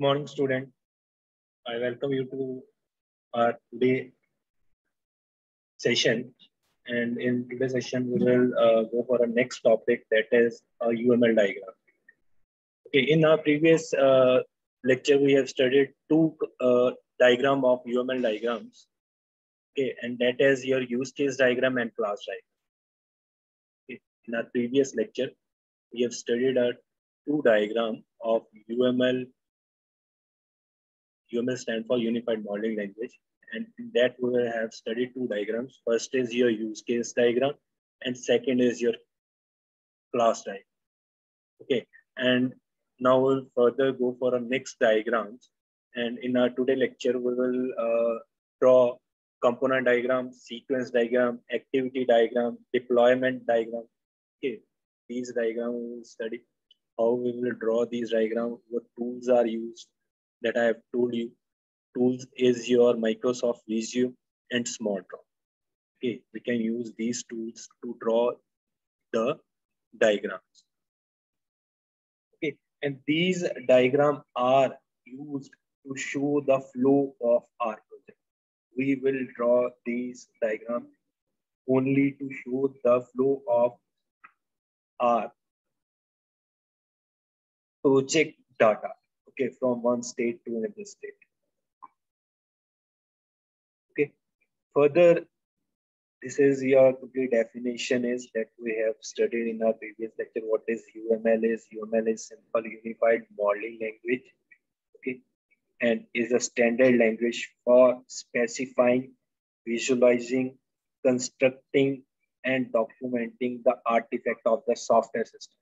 Morning, student. I welcome you to our today session. And in today's session, we will go for a next topic that is a UML diagram. Okay, in our previous lecture, we have studied two diagram of UML diagrams. Okay, and that is your use case diagram and class diagram. Okay. In our previous lecture, we have studied a two diagram of UML. UML stands for Unified Modeling Language. And in that we will have studied two diagrams. First is your use case diagram and second is your class diagram. Okay, and now we'll further go for our next diagrams. And in our today lecture, we will draw component diagram, sequence diagram, activity diagram, deployment diagram. Okay, these diagrams we will study how we will draw these diagrams, what tools are used that I have told you. Tools is your Microsoft Visio and SmartDraw. Okay, we can use these tools to draw the diagrams. Okay, and these diagrams are used to show the flow of our project. We will draw these diagrams only to show the flow of our project data. Okay, from one state to another state. Okay, further, this is your complete definition is that we have studied in our previous lecture. What is UML is? UML is simple unified modeling language. Okay, and is a standard language for specifying, visualizing, constructing, and documenting the artifact of the software system.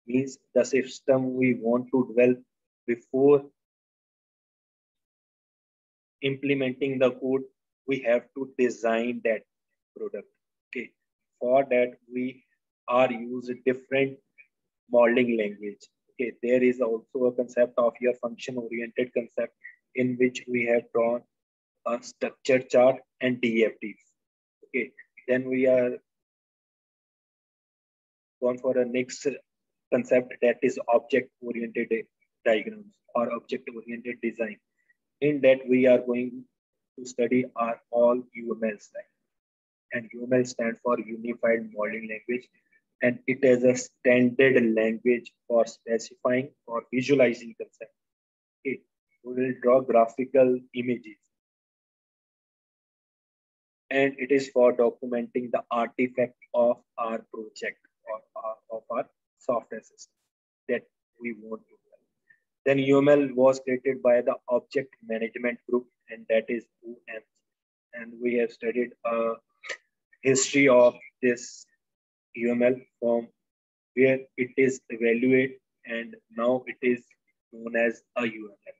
Means the system we want to develop before implementing the code, we have to design that product. Okay, for that we are using different modeling language. Okay, there is also a concept of your function oriented concept in which we have drawn a structure chart and DFTs. Okay, then we are gone for a next concept that is object oriented diagrams or object oriented design. In that we are going to study our all UML style. And UML stands for Unified Modeling Language, and it is a standard language for specifying or visualizing concept. Okay, we will draw graphical images, and it is for documenting the artifact of our project or of our software system that we want to do. Then UML was created by the Object Management Group, and that is OM. And we have studied history of this UML from where it is evaluated and now it is known as a UML.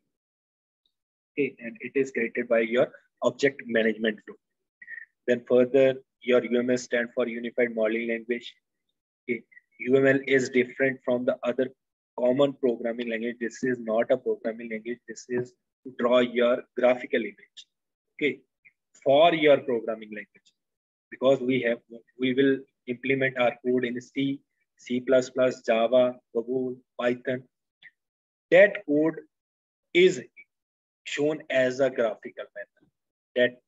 Okay, and it is created by your Object Management Group. Then further, your UML stand for Unified Modeling Language. Okay, UML is different from the other common programming language. This is not a programming language. This is to draw your graphical image. Okay, for your programming language, because we will implement our code in C, C++, Java, Babel, Python. That code is shown as a graphical method. That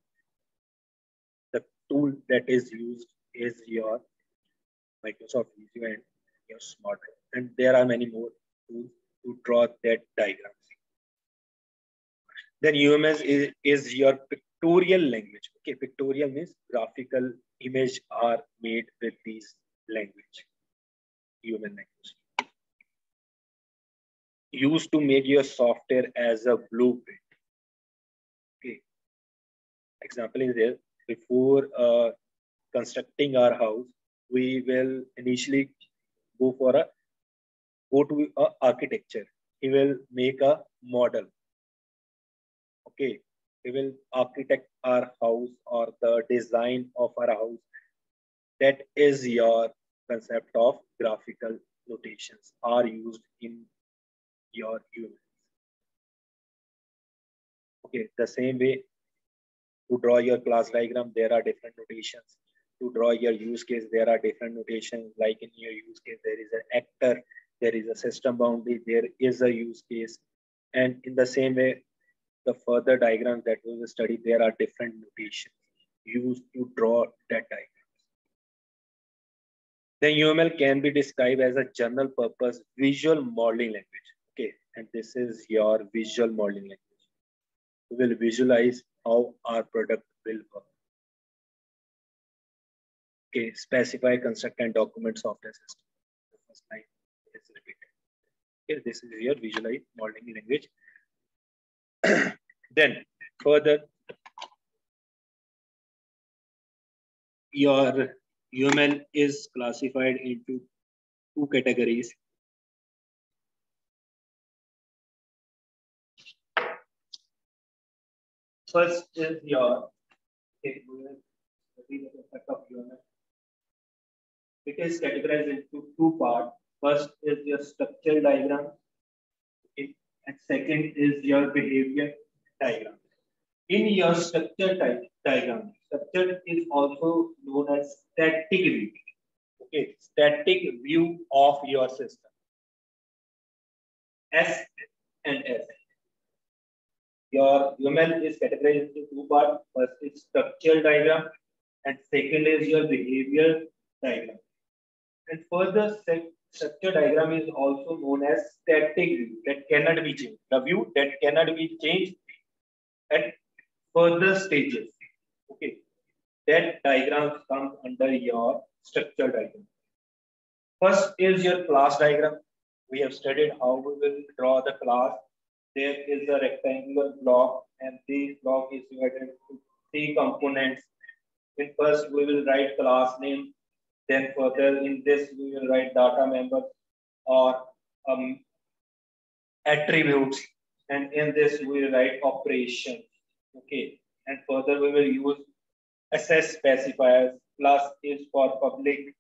the tool that is used is your Microsoft Visio and your SmartDraw. And there are many more tools to draw that diagram. Then UML is your pictorial language. Okay, pictorial means graphical image are made with these language, UML language. Used to make your software as a blueprint. Okay, example is there. Before constructing our house, we will initially go to architecture. He will make a model. Okay, we will architect our house or the design of our house. That is your concept of graphical notations are used in your UML. Okay, the same way to draw your class diagram, there are different notations. To draw your use case, there are different notations. Like in your use case, there is an actor, there is a system boundary, there is a use case, And in the same way, the further diagrams that we will study, there are different notations used to draw that diagram. Then UML can be described as a general purpose visual modeling language. Okay, and this is your visual modeling language. We will visualize how our product will work. Okay, specify, construct, and document software system. The first line is repeated. Okay, this is your visualize modeling language. Then further, your UML is classified into two categories. First is your it is categorized into two parts. First is your structural diagram, okay, and second is your behavior diagram. In your structure diagram, structure is also known as static view. Okay, static view of your system. S and S. Your UML is categorized into two parts. First is structural diagram, and second is your behavior diagram. And further, structure diagram is also known as static view that cannot be changed. The view that cannot be changed at further stages. Okay, that diagram comes under your structure diagram. First is your class diagram. We have studied how we will draw the class. There is a rectangular block, and this block is divided into three components. In first, we will write class name. Then further in this, we will write data members or attributes. And in this, we will write operations. Okay. And further, we will use SS specifiers. Plus is for public.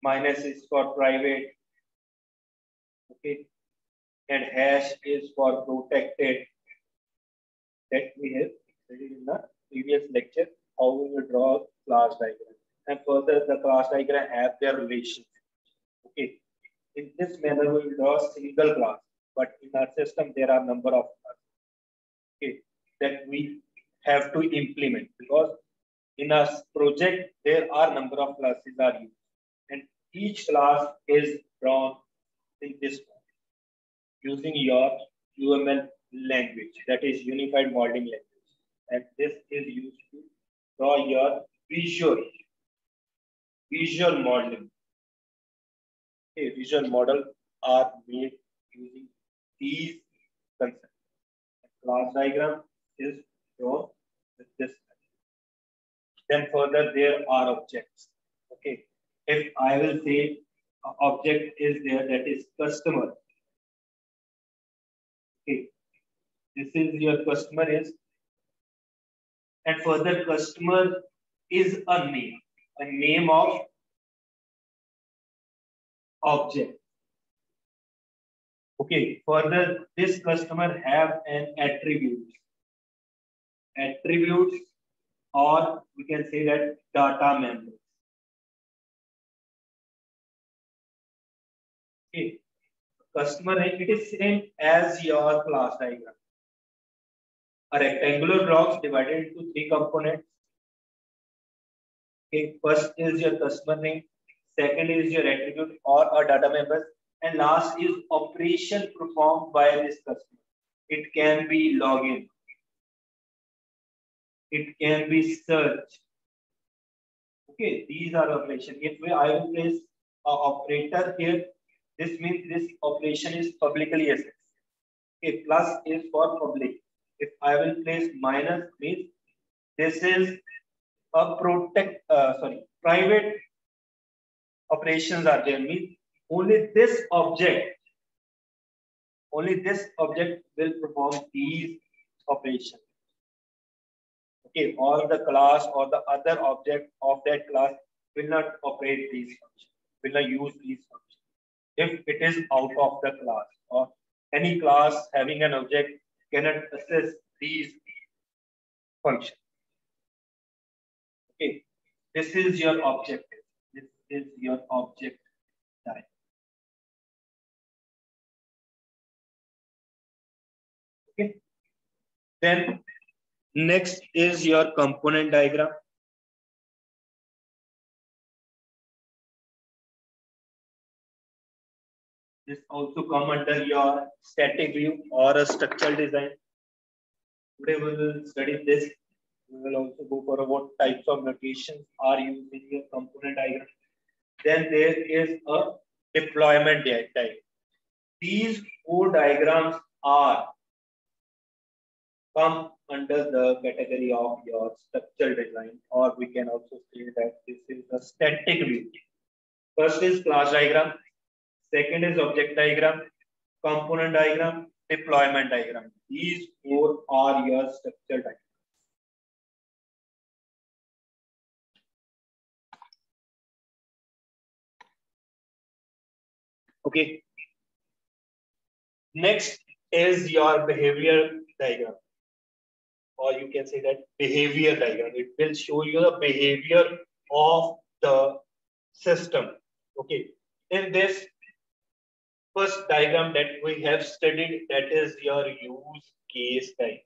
Minus is for private. Okay. And hash is for protected. That we have studied in the previous lecture, how we will draw class diagram. And further, the class diagram have their relations. Okay. In this manner, we will draw a single class. But in our system, there are number of classes. Okay. That we have to implement, because in our project, there are number of classes are used. And each class is drawn in this form using your UML language, that is Unified Modeling Language. And this is used to draw your visual modeling. Okay, visual model are made using these concepts. Class diagram is drawn with this. Then further, there are objects. Okay, if I will say object is there, that is customer. Okay, this is your customer is, and further customer is a name of object. Okay, further this customer have an attributes, or we can say that data members. Okay, customer name, it is same as your class diagram. A rectangular block divided into three components. Okay, first is your customer name, second is your attribute or a data member, and last is operation performed by this customer. It can be login, it can be search. Okay, these are operations. If I will place an operator here, this means this operation is publicly accessed. Okay, plus is for public. If I will place minus, means this is a private operations are there, means only this object will perform these operations. Okay, all the class or the other object of that class will not operate these functions, will not use these functions. If it is out of the class, or any class having an object cannot access these functions. Okay, this is your objective. This is your object type. Then next is your component diagram. This also come under your static view or a structural design. Today we will study this. We will also go for what types of notations are used in your component diagram. Then there is a deployment diagram. These four diagrams are come under the category of your structural design, or we can also say that this is a static view. First is class diagram, second is object diagram, component diagram, deployment diagram. These four are your structural diagrams. Okay. Next is your behavior diagram, or you can say that behavior diagram. It will show you the behavior of the system. Okay. In this first diagram that we have studied, that is your use case diagram.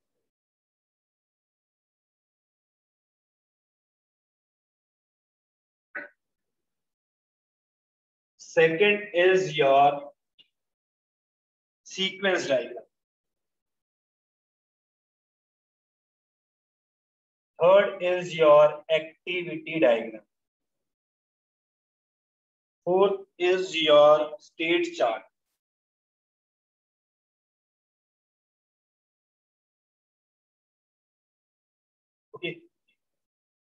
Second is your sequence diagram. Third is your activity diagram. Fourth is your state chart. Okay.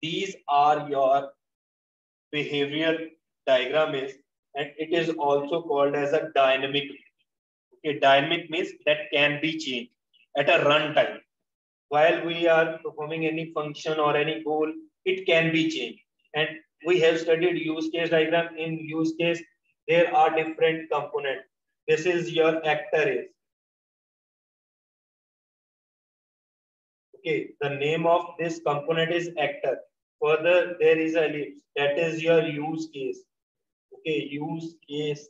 These are your behavior diagram is, and it is also called as a dynamic. Okay, dynamic means that can be changed at a runtime. While we are performing any function or any goal, it can be changed. And we have studied use case diagram. In use case, there are different components. This is your actor is. Okay, the name of this component is actor. Further, there is a ellipse. That is your use case. Okay, use case,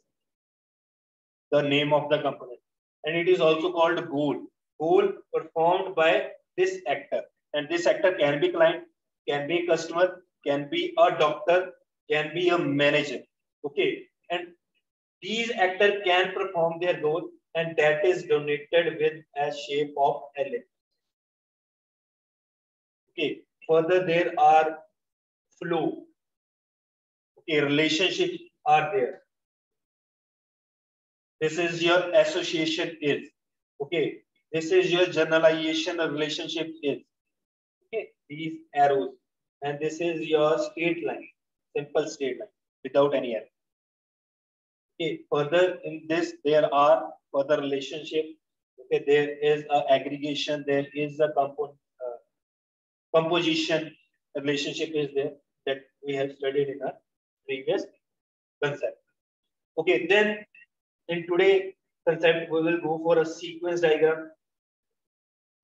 the name of the component. And it is also called goal. Goal performed by this actor. And this actor can be client, can be customer, can be a doctor, can be a manager. Okay, and these actors can perform their goal, and that is denoted with a shape of ellipse. Okay, further there are flow. Okay, relationships are there. This is your association is. Okay, this is your generalization of relationship is. Okay, these arrows, and this is your straight line, simple straight line without any arrow. Okay, further in this there are further relationship. Okay, there is a aggregation, there is a composition relationship is there that we have studied in our previous concept. Okay, then in today concept we will go for a sequence diagram,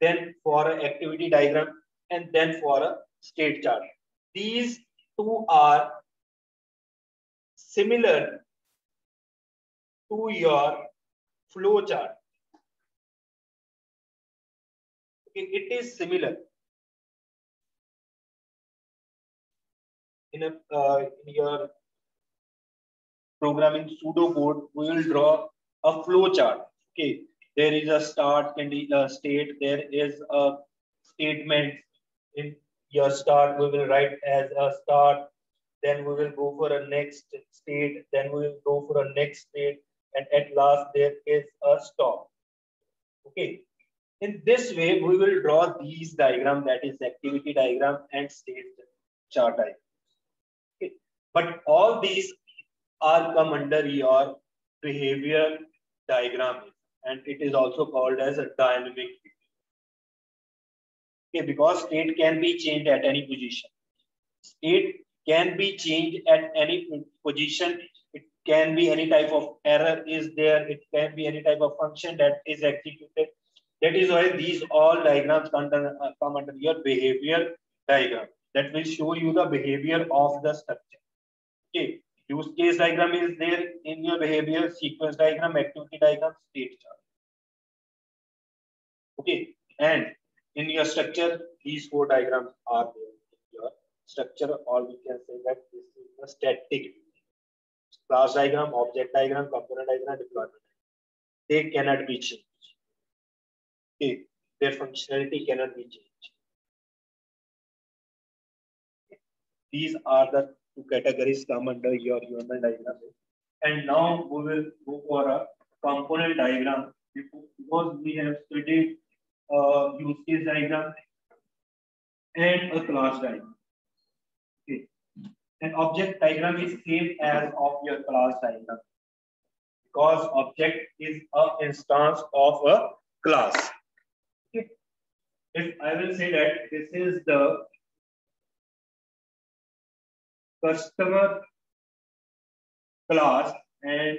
then for an activity diagram, and then for a state chart. These two are similar to your flow chart. Okay, it is similar. In your programming pseudocode, we will draw a flow chart. Okay, there is a start state. There is a statement in your start. We will write as a start. Then we will go for a next state. Then we will go for a next state, and at last there is a stop. Okay. In this way, we will draw these diagram, that is activity diagram and state chart diagram. Okay. But all these are come under your behavior diagram, and it is also called as a dynamic. Okay, because state can be changed at any position. State can be changed at any position. It can be any type of error is there. It can be any type of function that is executed. That is why these all diagrams come under your behavior diagram. That will show you the behavior of the structure. Okay, use case diagram is there in your behavior, sequence diagram, activity diagram, state chart. Okay, and In your structure, these four diagrams are there in your structure, or we can say that this is the static class diagram, object diagram, component diagram, deployment. They cannot be changed. Okay. Their functionality cannot be changed. These are the two categories come under your UML diagram. And now we will go for a component diagram because we have studied use case diagram and a class diagram. Okay. An object diagram is same as of your class diagram because object is an instance of a class. Okay. If I will say that this is the customer class, and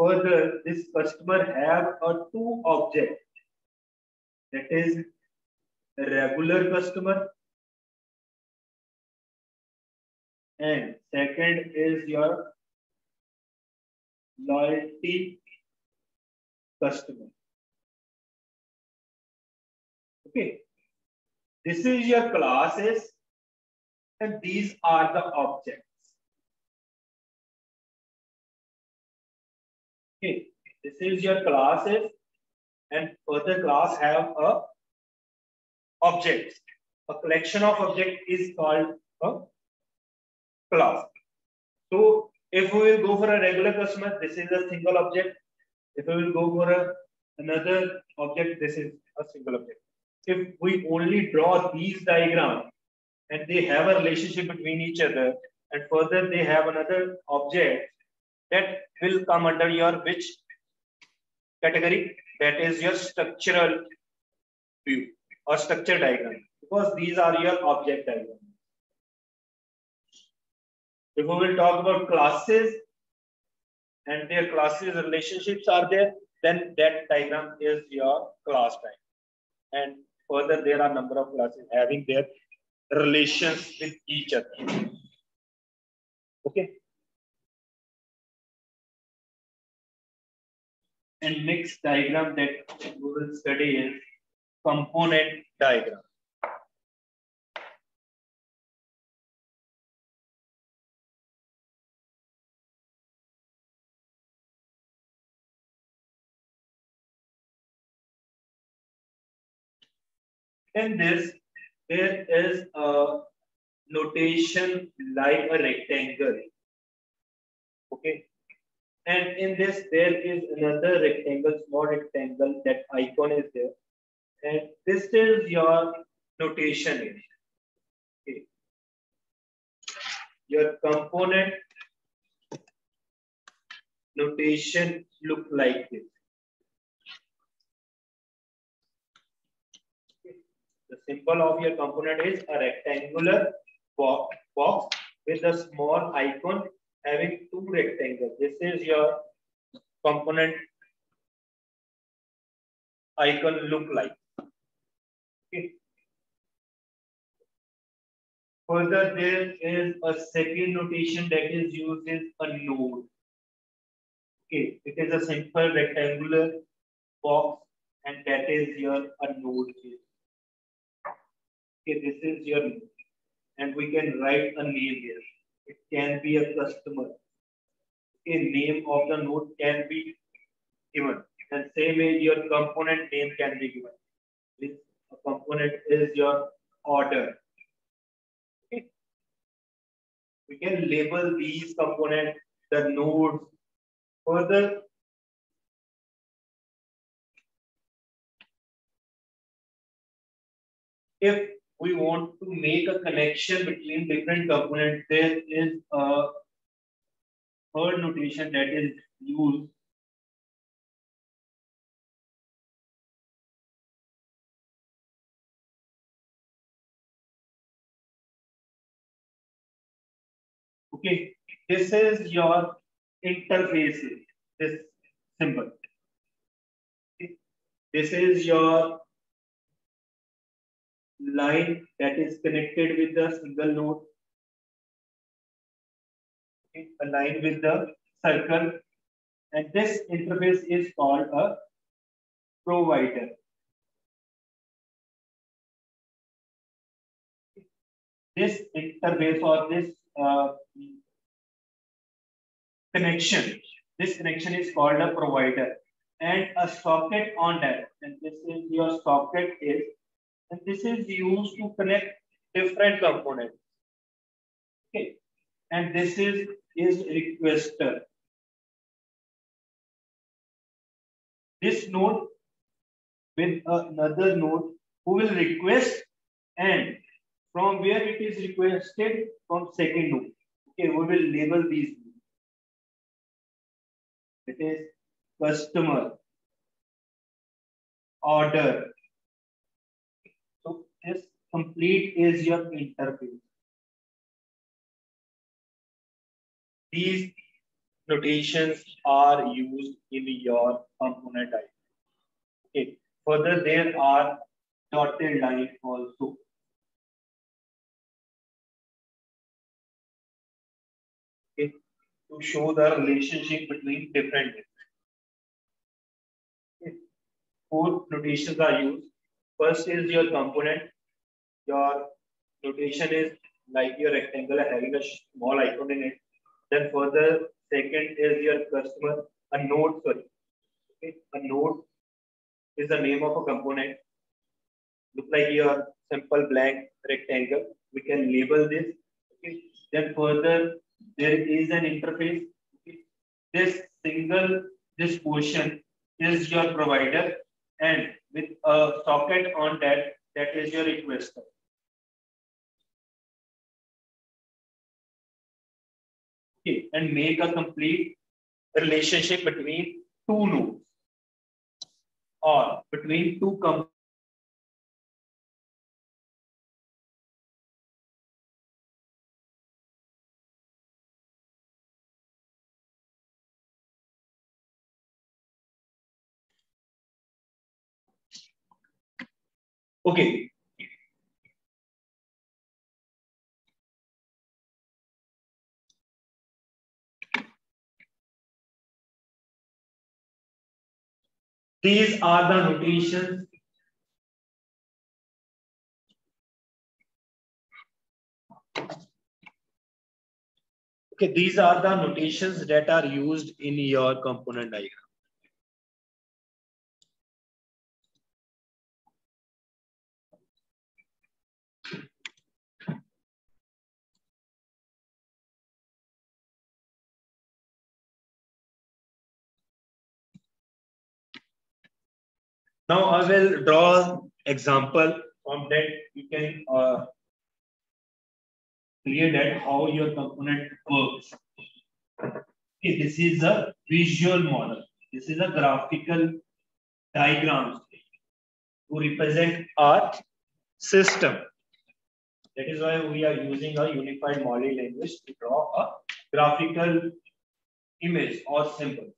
further this customer have a two object, that is regular customer and second is your loyalty customer. Okay, this is your classes and these are the objects. Okay, this is your classes and further class have a objects. A collection of object is called a class. So if we will go for a regular customer, this is a single object. If we will go for another object, this is a single object. If we only draw these diagrams and they have a relationship between each other and further they have another object, that will come under your which category? That is your structural view or structure diagram, because these are your object diagrams. If we will talk about classes and their classes relationships are there, then that diagram is your class diagram. And further, there are number of classes having their relations with each other. Okay. And next diagram that we will study is component diagram. In this, there is a notation like a rectangle. Okay. And in this, there is another rectangle, small rectangle, that icon is there. And this is your notation. Okay. Your component notation look like this. Okay. The symbol of your component is a rectangular box with a small icon having two rectangles. This is your component icon look like. Okay. Further, there is a second notation that is used as a node. Okay, it is a simple rectangular box, and that is your a node. Okay, this is your node, and we can write a name here. It can be a customer. Okay, name of the node can be given, and same way your component name can be given. This component is your order. Okay. We can label these components, the nodes. Further, if we want to make a connection between different components, there is a third notation that is used. Okay, this is your interface, this symbol. Okay. This is your line that is connected with the single node. Okay. A line with the circle, and this interface is called a provider. this interface or this connection. This connection is called a provider, and a socket on that. And this is your socket is, and this is used to connect different components. Okay, and this is requester. This node with another node who will request, and from where it is requested, from second node. Okay, we will label these. It is customer, order. So this complete is your interface. These notations are used in your component type. Okay. Further, there are dotted line also. Okay. To show the relationship between different. Okay. Four notations are used. First is your component. Your notation is like your rectangle having a small icon in it. Then further, second is your customer, a node, sorry. Okay. A node is the name of a component. Look like your simple blank rectangle. We can label this. Okay. Then further, there is an interface. Okay. This portion is your provider, and with a socket on that, that is your requester. Okay. And make a complete relationship between two nodes or between two components. Okay. These are the notations. Okay, these are the notations that are used in your component diagram. Now I will draw example from that you can clear that how your component works. Okay, this is a visual model. This is a graphical diagram to represent our system. That is why we are using a unified modeling language to draw a graphical image or symbols.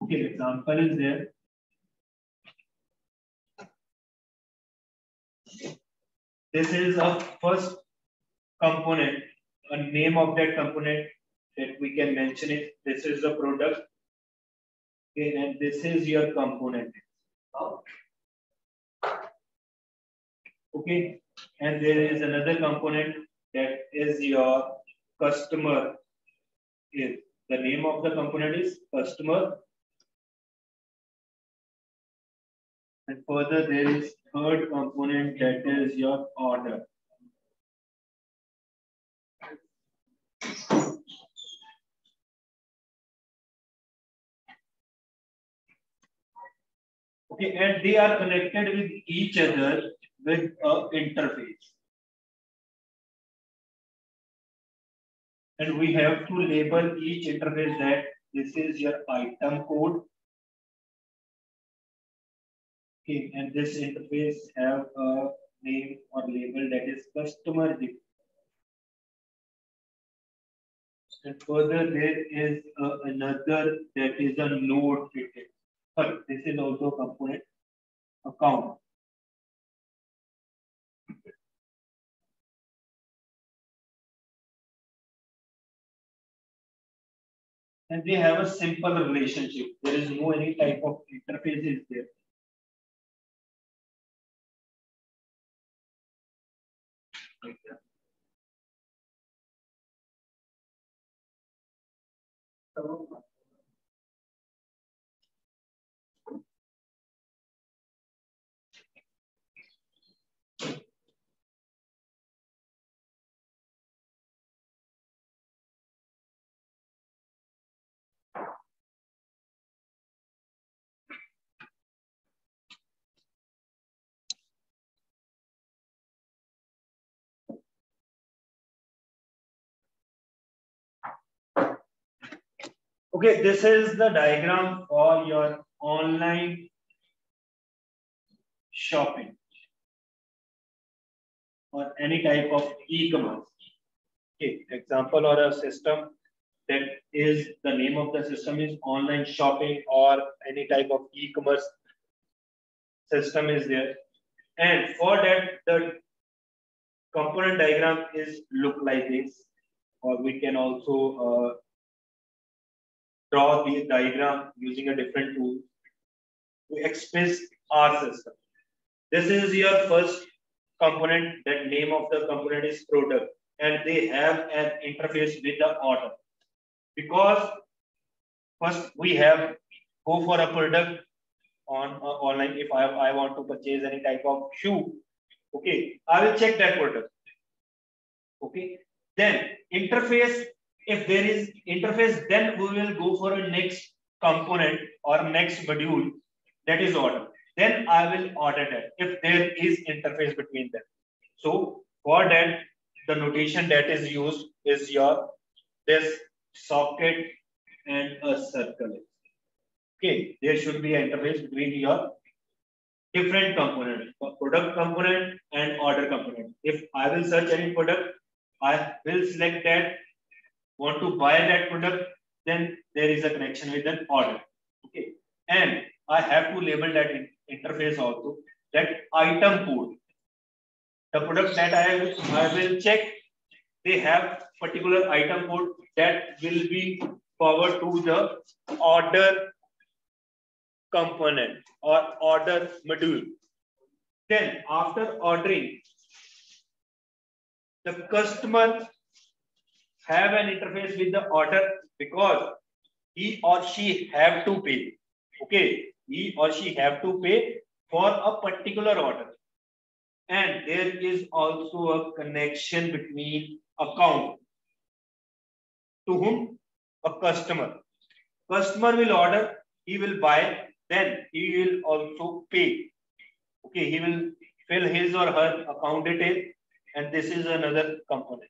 Okay, example is there. This is a first component, a name of that component that we can mention it. This is the product. Okay, and this is your component. Okay, and there is another component that is your customer. Is the name of the component is customer. And further, there is third component that is your order. Okay, and they are connected with each other with an interface. And we have to label each interface that this is your item code. Okay, and this interface have a name or label that is customer. And further, there is another that is a node. Sorry, this is also a component account. and they have a simple relationship. There is no any type of interfaces there. Okay, this is the diagram for your online shopping or any type of e-commerce. Okay, example or a system that is the name of the system is online shopping or any type of e-commerce system is there. And for that, the component diagram is look like this, or we can also draw the diagram using a different tool to express our system. This is your first component. That name of the component is product, and they have an interface with the order. Because first we have go for a product on online. If I want to purchase any type of shoe, okay, I will check that product. Okay, then interface. If there is interface, then we will go for a next component or next module, that is order. Then I will order that if there is interface between them. So for that, the notation that is used is your this socket and a circle. Okay, there should be an interface between your different components, product component and order component. If I will search any product, I will select that, want to buy that product, then there is a connection with an order. Okay, and I have to label that interface also, that item code. The product that I will check, they have particular item code that will be forward to the order component or order module. Then after ordering, the customer have an interface with the order because he or she have to pay. Okay, he or she have to pay for a particular order. And there is also a connection between account to whom? A customer. Customer will order, he will buy, then he will also pay. Okay, he will fill his or her account detail, and this is another component.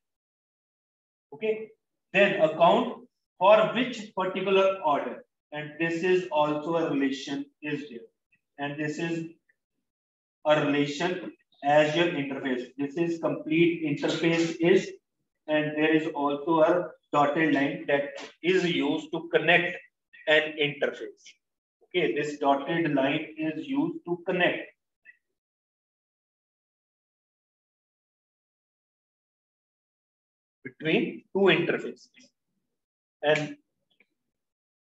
Okay, then account for which particular order, and this is also a relation is there, and this is a relation as your interface. This is complete interface is, and there is also a dotted line that is used to connect an interface. Okay, this dotted line is used to connect between two interfaces. And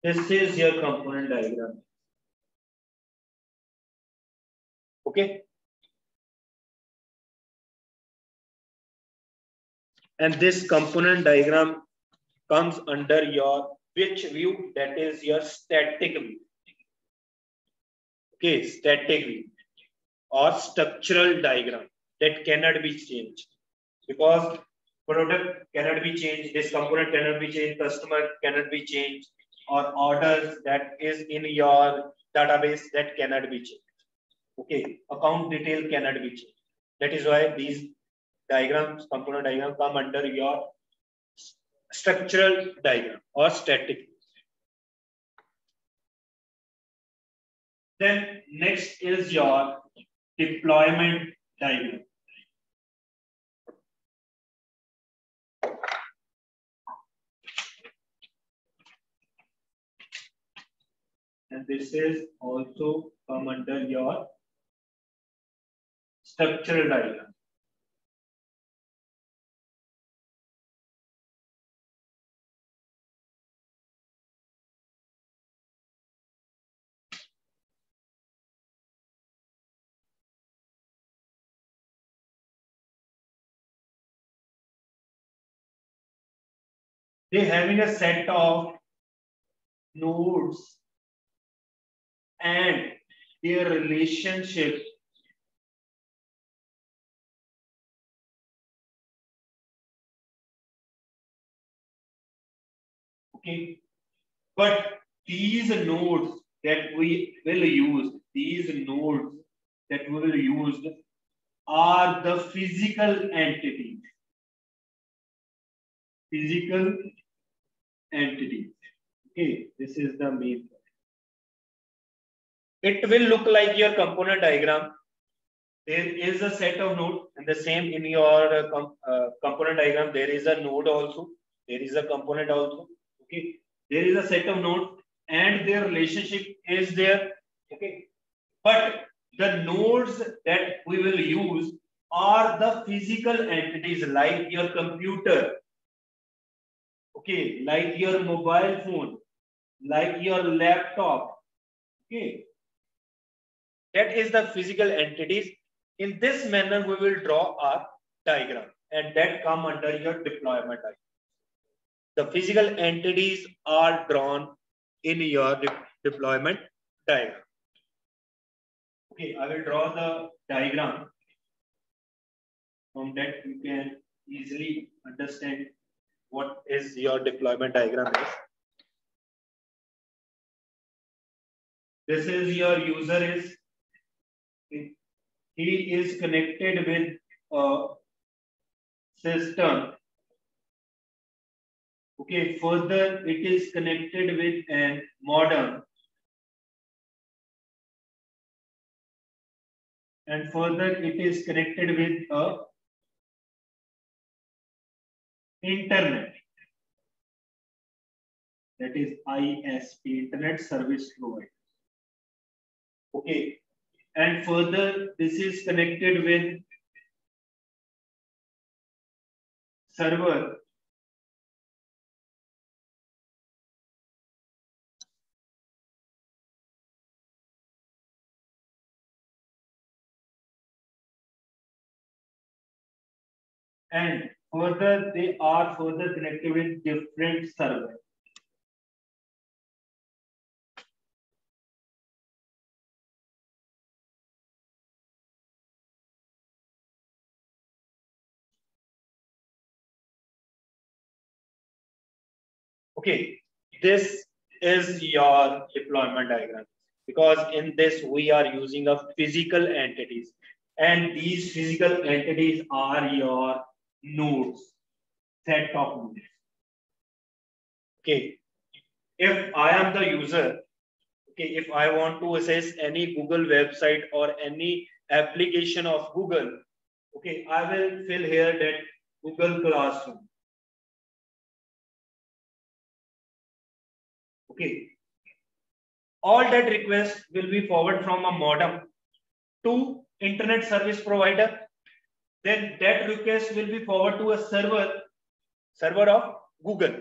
this is your component diagram. Okay. And this component diagram comes under your which view? That is your static view. Okay, static view or structural diagram that cannot be changed because product cannot be changed, this component cannot be changed, customer cannot be changed, or orders that is in your database that cannot be changed. Okay, account detail cannot be changed. That is why these diagrams, component diagram, come under your structural diagram or static. Then next is your deployment diagram. And this is also come under your structural diagram. they having a set of nodes and their relationship okay, but these nodes that we will use, are the physical entities. Physical entities. Okay, this is the main point. It will look like your component diagram. There is a set of nodes, and the same in your component diagram. There is a node also. There is a component also. Okay, there is a set of nodes, and their relationship is there. Okay, but the nodes that we will use are the physical entities, like your computer. Okay, like your mobile phone, like your laptop. Okay, that is the physical entities. In this manner, we will draw our diagram, and that come under your deployment diagram. The physical entities are drawn in your deployment diagram. Okay, I will draw the diagram. From that, you can easily understand what is your deployment diagram is. This is your user is. He is connected with a system. Okay, further it is connected with a modem. And further it is connected with a internet. That is ISP, Internet Service Provider. Okay, and further this is connected with server. And further they are further connected with different servers. Okay, this is your deployment diagram, because in this we are using a physical entities, and these physical entities are your nodes, set of nodes. Okay, if I am the user, okay, if I want to access any Google website or any application of Google, okay, I will fill here that Google Classroom. Okay, all that request will be forwarded from a modem to internet service provider. Then that request will be forwarded to a server of Google,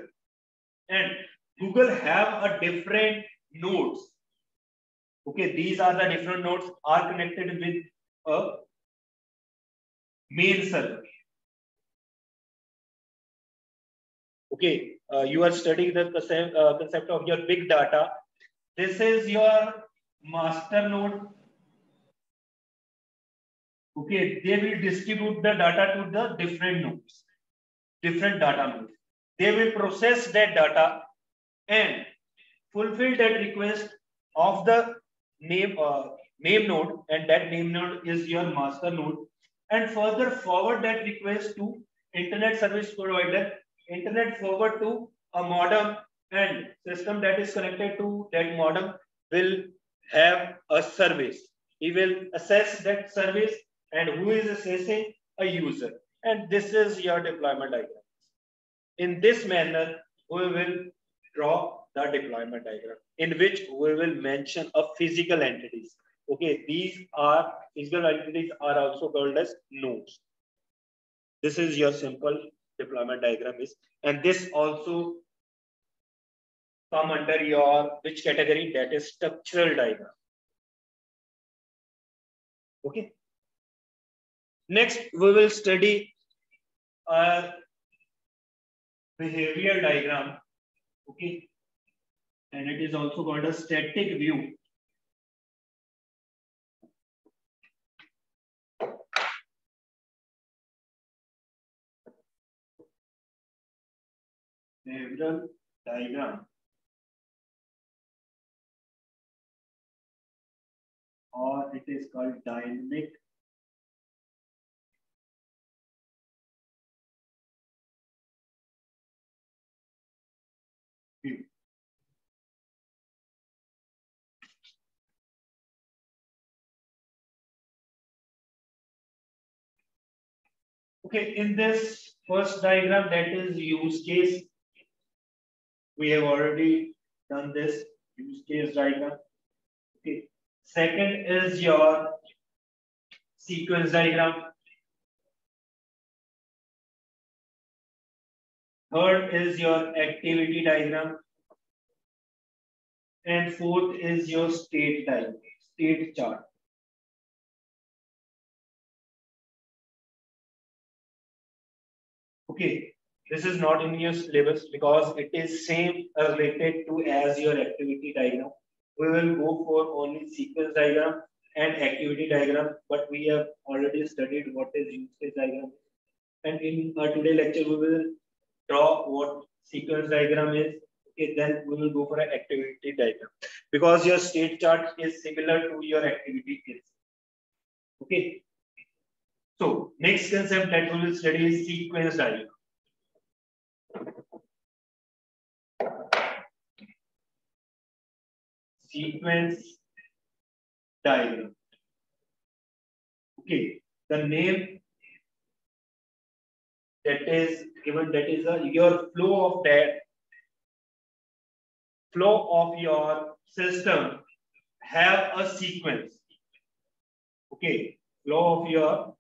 and Google have a different nodes. Okay, these are the different nodes are connected with a main server. Okay, you are studying the concept of your big data. This is your master node. Okay, they will distribute the data to the different nodes, different data nodes. They will process that data and fulfill that request of the name node, and that name node is your master node, and further forward that request to internet service provider. Internet forward to a modem, and system that is connected to that modem will have a service. He will assess that service, and who is assessing? A user. And this is your deployment diagram. In this manner, we will draw the deployment diagram, in which we will mention a physical entities. Okay, these are physical entities are also called as nodes. This is your simple deployment diagram is, and this also come under your which category? That is structural diagram. Okay. Next, we will study behavioral diagram. Okay, and it is also called a static view. Behavioral diagram, or it is called dynamic view. Okay, in this first diagram, that is use case, we have already done this use case diagram. Okay, second is your sequence diagram. Third is your activity diagram. And fourth is your state diagram, state chart. Okay, this is not in your syllabus because it is same related to as your activity diagram. We will go for only sequence diagram and activity diagram, but we have already studied what is use case diagram. And in our today lecture, we will draw what sequence diagram is. Okay, then we will go for an activity diagram because your state chart is similar to your activity is. Okay. So next concept that we will study is sequence diagram. Sequence diagram. Okay, the name that is given, that is your flow of your system have a sequence. Okay, flow of your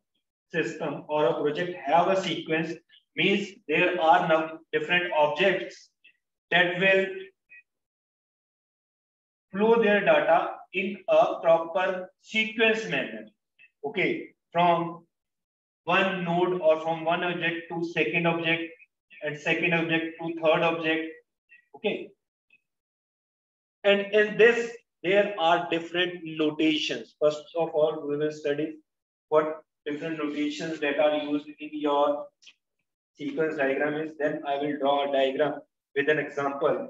system or a project have a sequence means there are different objects that will flow their data in a proper sequence manner. Okay, from one node or from one object to second object and second object to third object. Okay, and in this there are different notations. First of all, we will study what different notations that are used in your sequence diagram is. Then I will draw a diagram with an example.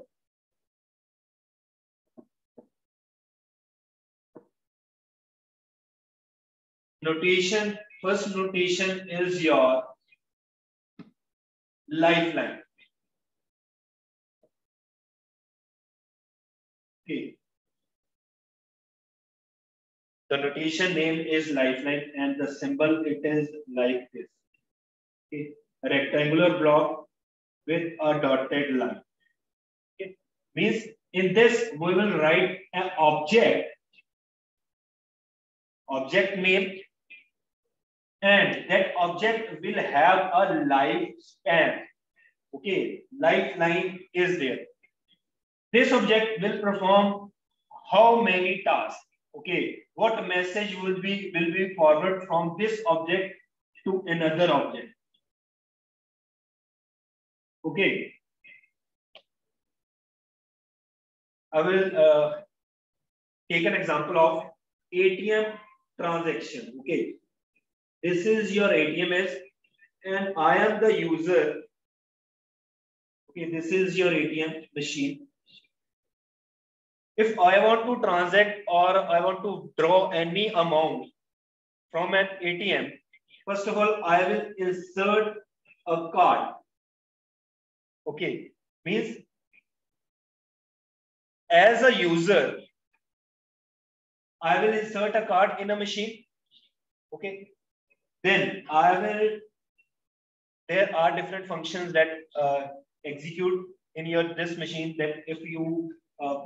Notation, first notation is your lifeline. Okay. The notation name is lifeline and the symbol it is like this. Okay. A rectangular block with a dotted line. Okay. Means in this we will write an object name, and that object will have a lifespan. Okay, lifeline is there. This object will perform how many tasks? Okay, what message will be forwarded from this object to another object? Okay, I will take an example of ATM transaction. Okay, this is your ATM and I am the user. Okay, this is your ATM machine. If I want to transact or I want to draw any amount from an ATM, first of all, I will insert a card. Okay, means as a user, I will insert a card in a machine. Okay, then there are different functions that execute in this machine. That if you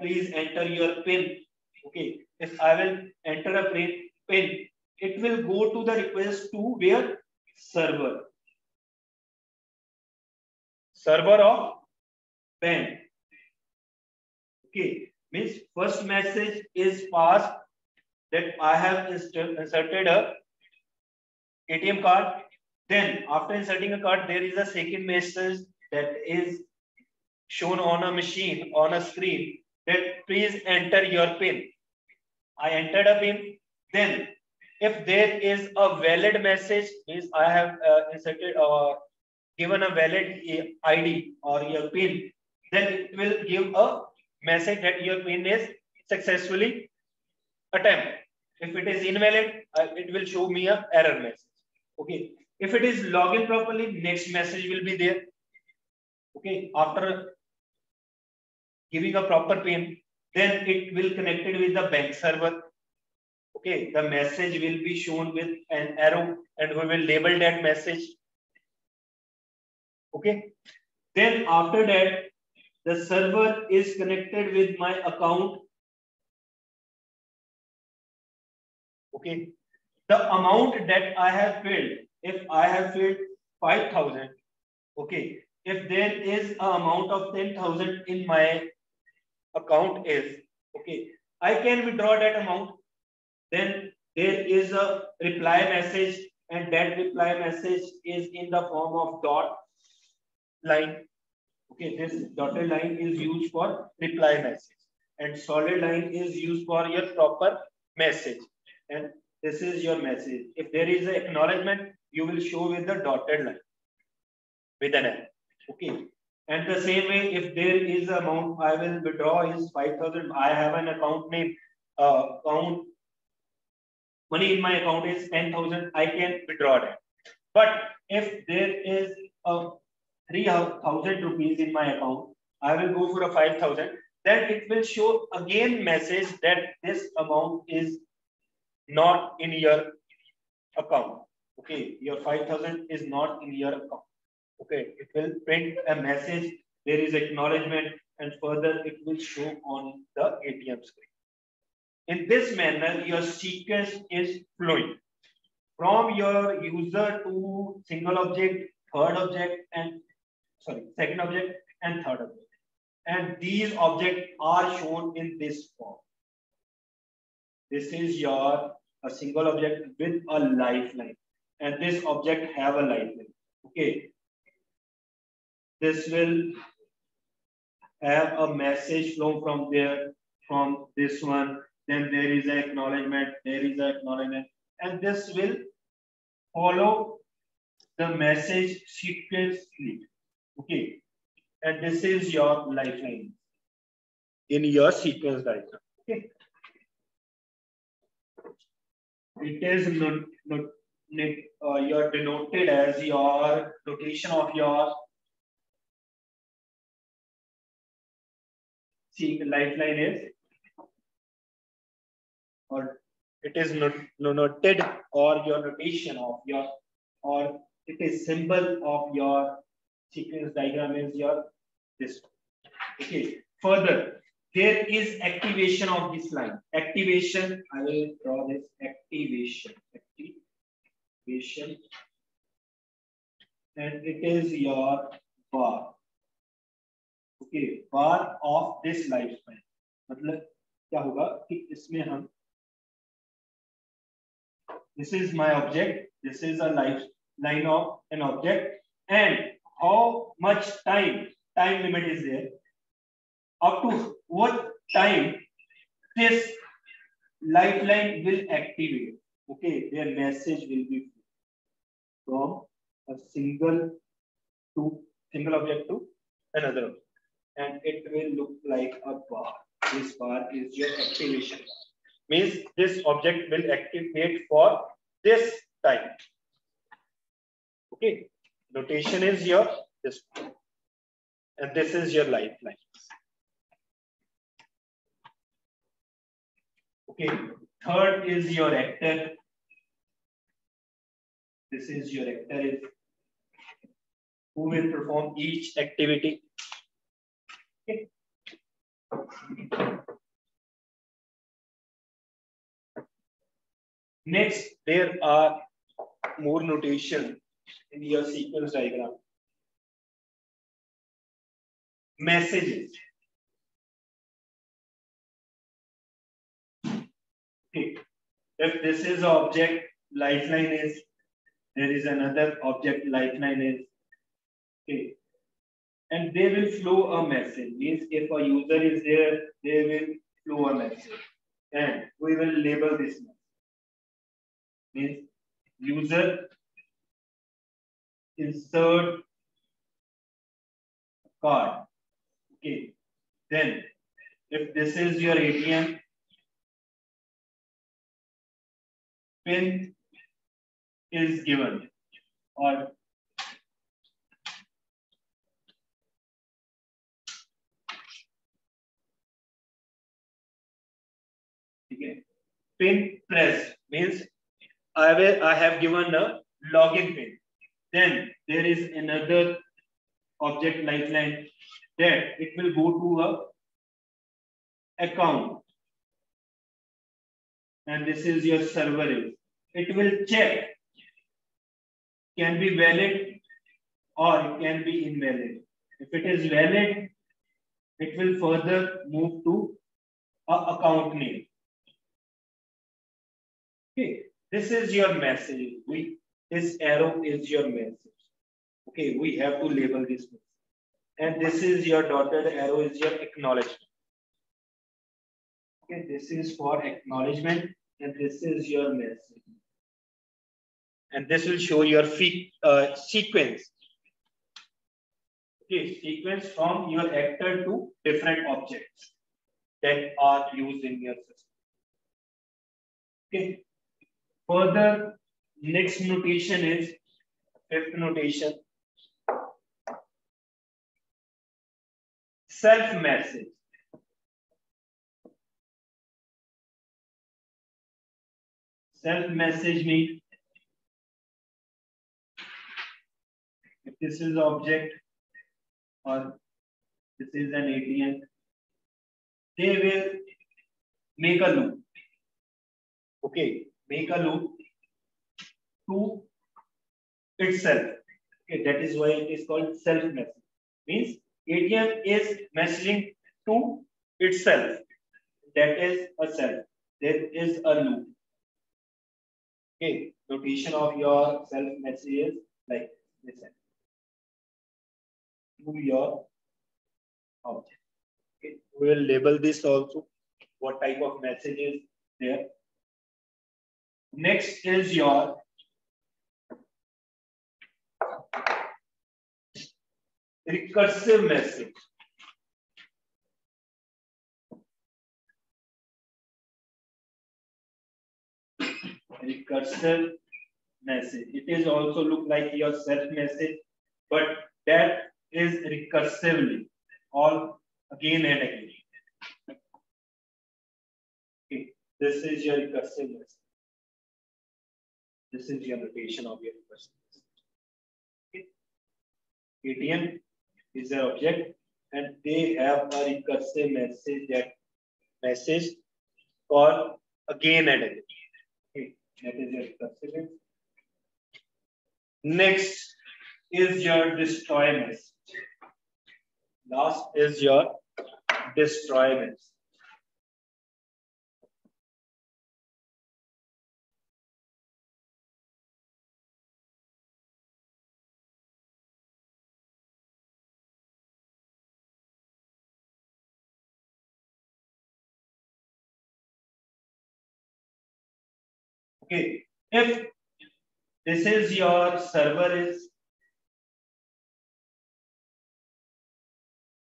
please enter your PIN. Okay, if I will enter a PIN, it will go to the request to where? Server of PIN. Okay, means first message is passed that I have inserted a ATM card. Then after inserting a card, there is a second message that is shown on a machine, on a screen, that please enter your PIN. I entered a PIN. Then if there is a valid message, means I have inserted or given a valid ID or your PIN, then it will give a message that your PIN is successfully attempted. If it is invalid, it will show me a error message. Okay. If it is login properly, next message will be there. Okay. After giving a proper PIN, then it will connect it with the bank server. Okay. The message will be shown with an arrow and we will label that message. Okay. Then after that, the server is connected with my account. Okay. The amount that I have filled, if I have filled 5,000, okay. If there is an amount of 10,000 in my account is, okay, I can withdraw that amount. Then there is a reply message, and that reply message is in the form of dot line. Okay, this dotted line is used for reply message, and solid line is used for your proper message. And this is your message. If there is an acknowledgement, you will show with the dotted line with an arrow. Okay. And the same way, if there is an amount I will withdraw is 5,000. I have an account name, account money in my account is 10,000. I can withdraw that. But if there is a 3,000 rupees in my account, I will go for a 5,000. Then it will show again message that this amount is not in your account. Okay, your 5,000 is not in your account. Okay, it will print a message. There is acknowledgement, and further it will show on the ATM screen. In this manner, your sequence is flowing from your user to single object, third object, and second object and third object. And these objects are shown in this form. This is your a single object with a lifeline, and this object have a lifeline. Okay. This will have a message flow from there, from this one. Then there is an acknowledgement, and this will follow the message sequentially. Okay, and this is your lifeline in your sequence diagram. Okay, it is you're denoted as your notation of your lifeline is, or it is noted, or your notation of your, or it is symbol of your sequence diagram is your this. Okay. Further, there is activation of this line. Activation. I will draw this activation. Activation, and it is your bar. Okay, bar of this lifespan. मतलब क्या होगा कि इसमें हम, this is my object, this is a line of an object, and how much time limit is there, up to what time this lifeline will activate. Okay, their message will be from a single object to another object, and it will look like a bar. This bar is your activation bar. Means this object will activate for this time. Okay, notation is your this one, and this is your lifeline. Okay, third is your actor. This is your actor, is who will perform each activity. Okay. Next, there are more notation in your sequence diagram. Messages. Okay. If this is object, lifeline is, there is another object, lifeline is. Okay. and they will flow a message. Means if a user is there, they will flow a message, and we will label this message. Means user insert card. Okay. Then if this is your ATM, PIN is given, or okay, PIN pressed means I have given a login PIN. Then there is another object lifeline that it will go to a account, and this is your server. It will check, can be valid or it can be invalid. If it is valid, it will further move to a account name. Okay, this is your message. This arrow is your message. Okay, we have to label this message. And this is your dotted arrow is your acknowledgement. Okay, this is for acknowledgement, and this is your message. And this will show your sequence. Okay, sequence from your actor to different objects that are used in your system. Okay. Further, next notation is fifth notation. Self message. Self message means if this is object or this is an ATM, they will make a loop. Okay, make a loop to itself. Okay, that is why it is called self message. Means ATM is messaging to itself. That is a self. There is a loop. Okay, notation of your self message is like this. To your object. Okay, we will label this also. What type of message is there? Next is your recursive message. Recursive message. It is also look like your self message, but that is recursively all again and again. Okay, this is your recursive message. This is your notation of your recursive message. Okay. ATM is an object, and they have a recursive message, that message called again and again. Okay, that is your recursive message. Next is your destroy message. Last is your destroy message. Okay, if this is your server is,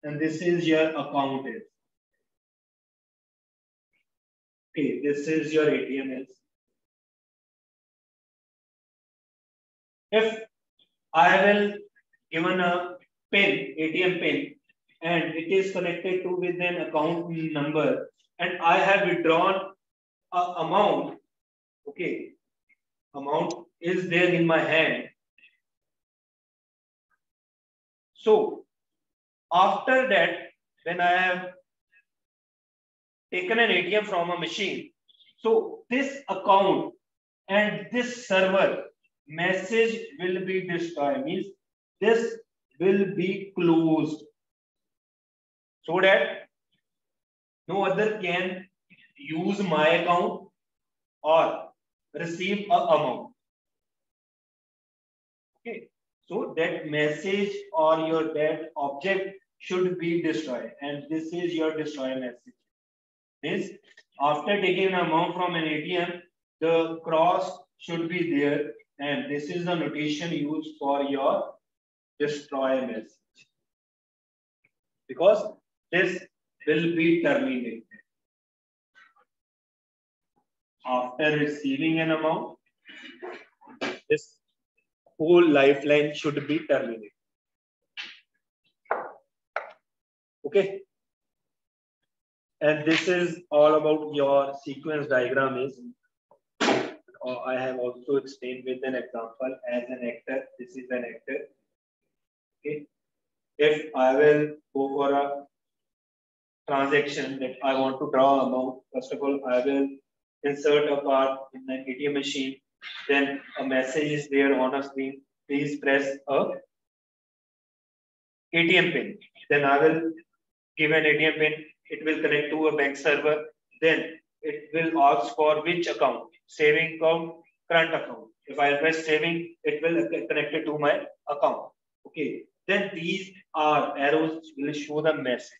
and this is your account is. Okay, this is your ATM is. If I will given a pin, ATM pin, and it is connected to with an account number, and I have withdrawn a amount, okay, amount is there in my hand. So after that, when I have taken an ATM from a machine, so this account and this server message will be destroyed. Means this will be closed, so that no other can use my account or receive a amount. Okay, So that message or your that object should be destroyed, and this is your destroy message. Means after taking an amount from an ATM, the cross should be there, and this is the notation used for your destroy message, because this will be terminated after receiving an amount. This whole lifeline should be terminated. Okay. And this is all about your sequence diagram is. I have also explained with an example as an actor. This is an actor. Okay. If I will go for a transaction that I want to draw amount, first of all, I will insert a card in the ATM machine. Then a message is there on a screen. Please press a ATM pin. Then I will give an ATM pin. It will connect to a bank server. Then it will ask for which account, saving account, current account. If I press saving, it will connect it to my account. Okay. Then these are arrows will show the message.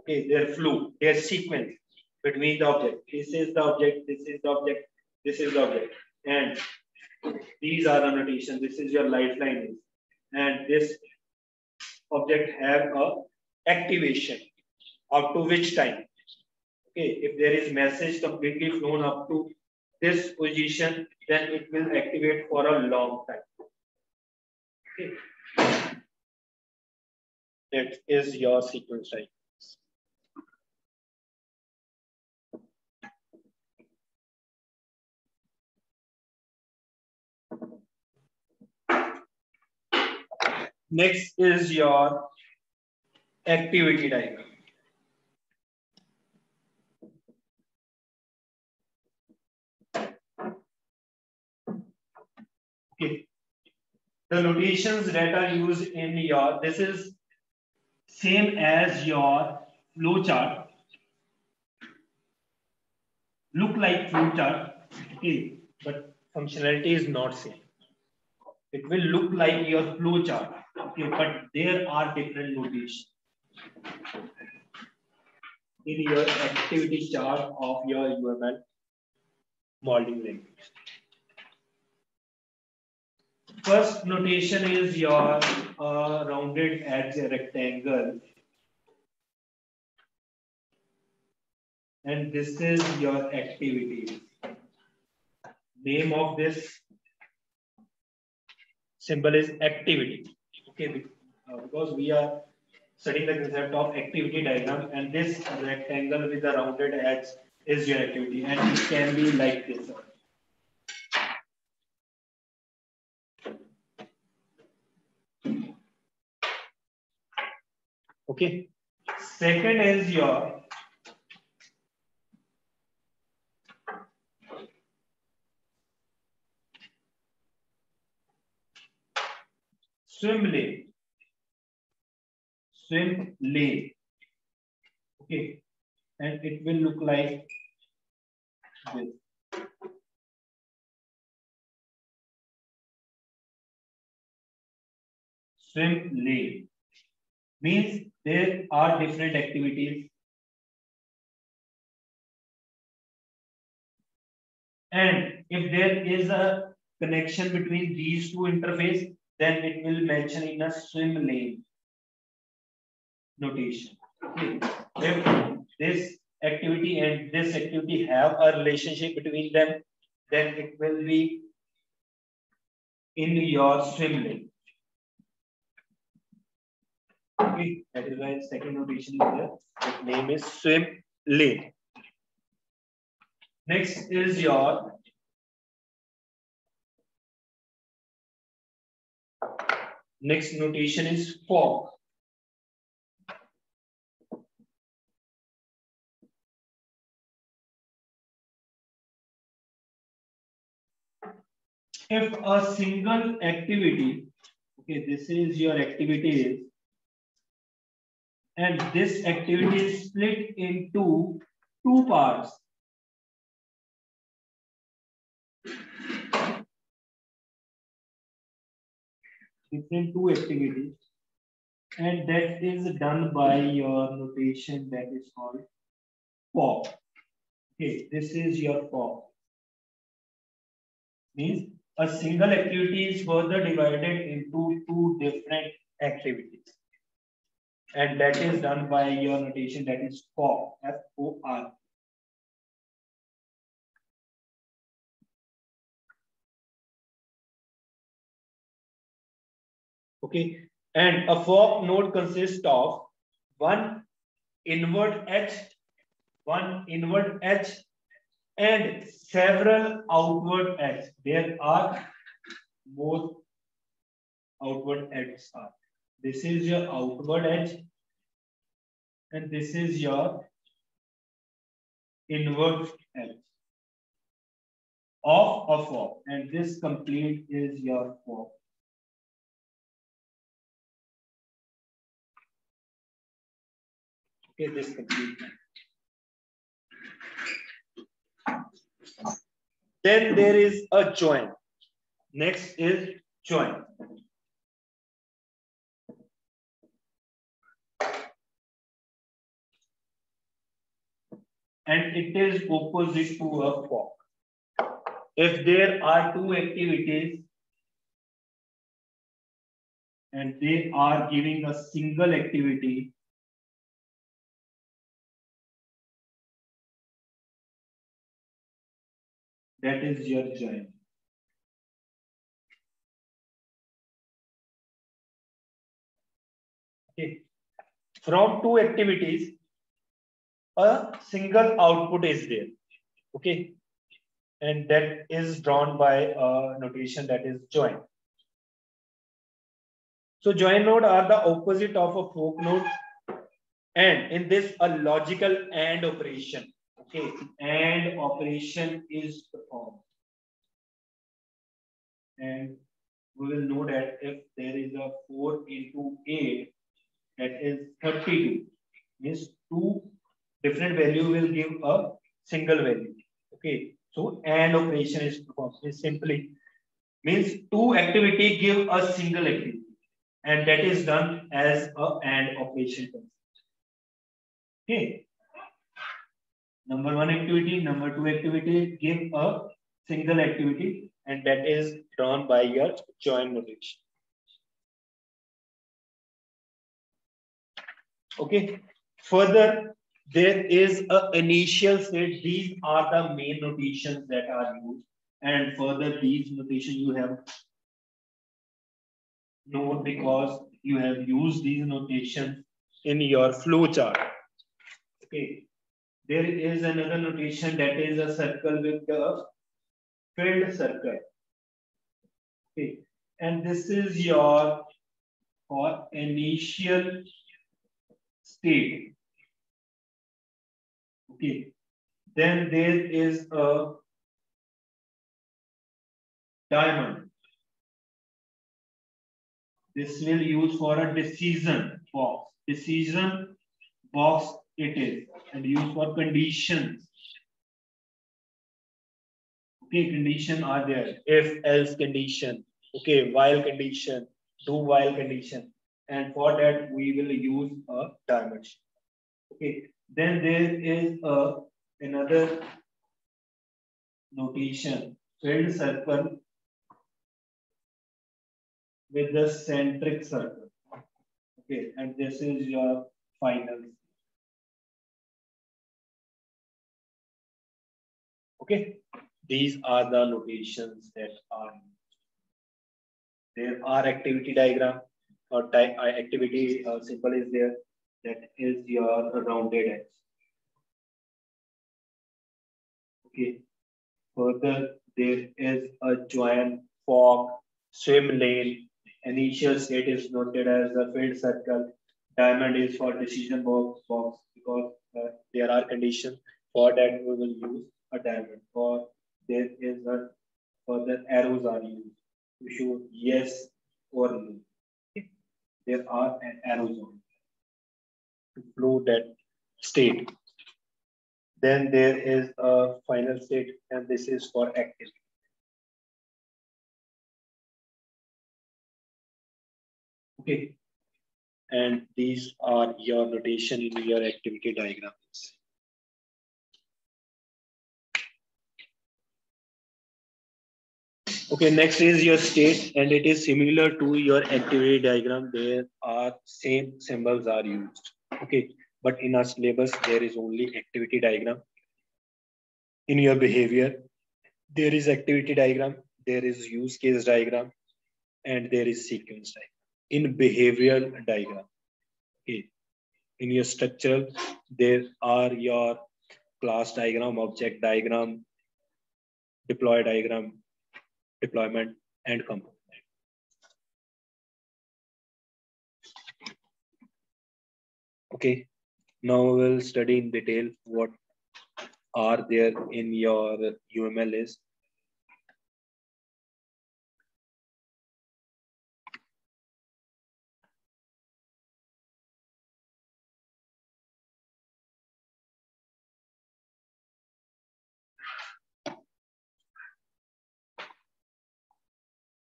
Okay, their flow, their sequence between the object. This is the object, this is the object, this is the object. And these are the notations. This is your lifeline. And this object have a activation up to which time. Okay, if there is message completely flown up to this position, then it will activate for a long time. Okay. That is your sequence time. Next is your activity diagram. Okay. The notations that are used in your, this is same as your flow chart. Look like flow chart, okay, but functionality is not same. It will look like your flow chart, okay, but there are different notations in your activity chart of your UML modeling language. First notation is your rounded edge rectangle, and this is your activity. Name of this symbol is activity. Okay, because we are studying the concept of activity diagram, and this rectangle with the rounded edge is your activity, and it can be like this. Okay. Second is your swim lane. Swim lane. Okay. And it will look like this. Swim lane means there are different activities, and if there is a connection between these two interfaces, then it will mention in a swim lane notation. Okay. If this activity and this activity have a relationship between them, then it will be in your swim lane. Okay, that is why second notation is there. Its name is swim lane. Next is your next notation is fog. If a single activity, okay, this is your activity, and this activity is split into two parts. different two activities, and that is done by your notation that is called for. Okay, this is your for. Means a single activity is further divided into two different activities, and that is done by your notation that is for, FOR. Okay, and a for node consists of one inward edge, and several outward edges. There are more outward edges. This is your outward edge, and this is your inward edge of a for, and this complete is your for. Okay, this complete. Then there is a join. Next is join. And it is opposite to a for. If there are two activities and they are giving a single activity, that is your join. Okay. From two activities, a single output is there. Okay. And that is drawn by a notation that is join. So join node are the opposite of a fork node. And in this, a logical AND operation. Okay. AND operation is performed. And we will know that if there is a 4 into 8, that is 32. Means two different value will give a single value. Okay. So AND operation is performed. It simply means two activity give a single activity. And that is done as a AND operation. Okay. Number one activity, number two activity give a single activity, and that is drawn by your join notation. Okay. Further, there is a initial state. These are the main notations that are used, and further these notation you have known because you have used these notations in your flow chart. Okay. There is another notation that is a circle with the filled circle. Okay. And this is your for initial state. Okay. Then there is a diamond. This will use for a decision box. Decision box it is, and used for conditions. Okay, condition are there. If else condition. Okay, while condition, do while condition. And for that we will use a diamond. Okay, then there is another notation, filled circle with the centric circle. Okay, and this is your final. Okay, these are the notations that are used. There are activity diagram or activity symbol is there. That is your rounded edge. Okay. Further, there is a join, fork, swim lane. Initial state is noted as a filled circle. Diamond is for decision box because there are conditions. For that, we will use a diamond. Or there is a further arrows are used to show yes or no. Okay. There are an arrows on to flow that state. Then there is a final state, and this is for active. Okay. And these are your notation in your activity diagrams. Okay, next is your state, and it is similar to your activity diagram. There are same symbols are used. Okay, but in our syllabus, there is only activity diagram. In your behavior, there is activity diagram, there is use case diagram, and there is sequence diagram. In behavioral diagram, okay, in your structural, there are your class diagram, object diagram, deploy diagram, deployment, and component. Okay, now we'll study in detail what are there in your UML is.